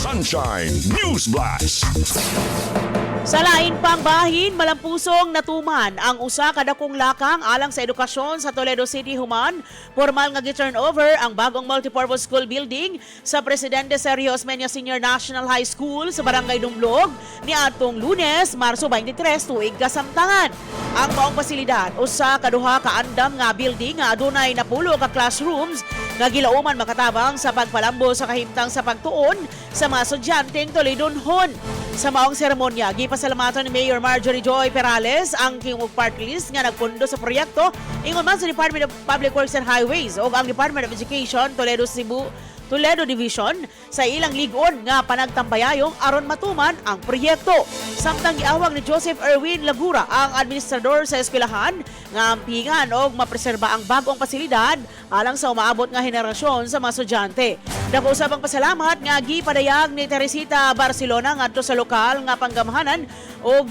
Sunshine News Blast. Sa lain pang bahin, malampusong natuman ang usa ka dakong lakang alang sa edukasyon sa Toledo City human. Formal nga gi-turnover ang bagong multipurpose school building sa Presidente Sergio Osmeña Senior National High School sa Barangay Dumblog ni atong Lunes, Marso 23 tuig kasamtangan. Ang maong pasilidad usa ka duha ka andam nga building nga adunay napulo ka classrooms nga gilauman makatabang sa pagpalambo sa kahimtang sa pagtuon sa mga estudyanteng Toledonhon. Sa maong seremonya, gipasalamatan ni Mayor Marjorie Joy Perales ang King Party List nga nagpundo sa proyekto ingon man sa Department of Public Works and Highways o ang Department of Education Toledo Division sa ilang ligon nga panagtambayayong aron matuman ang proyekto. Samtang giawag ni Joseph Erwin Lagura ang administrador sa eskwelahan nga ampingan og mapreserba ang bagong pasilidad alang sa umaabot nga henerasyon sa mga estudyante. Dako usab ang pasalamat nga gipadayag ni Teresita Barcelona ngadto sa lokal nga panggamhanan og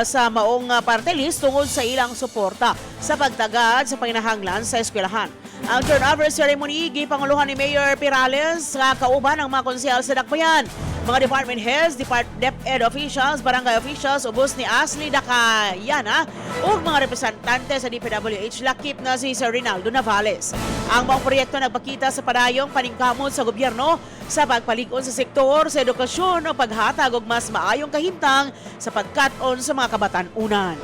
sa maong party list tungod sa ilang suporta sa pagtagad sa panginahanglan sa eskwelahan. Ang turnover ceremony gipanguluhan ni Mayor Perales nga kauban ang mga konsehal sa dakbayan, mga department heads, DepEd officials, barangay officials, ubos ni Ashley Dakayana ug mga representante sa DPWH lakip na si Sir Rinaldo Navales. Ang mga proyekto nagpakita sa padayong paningkamot sa gobyerno sa pagpalig-on sa sektor sa edukasyon o paghatag og mas maayong kahimtang sa pagkat-on sa mga kabatan-unan.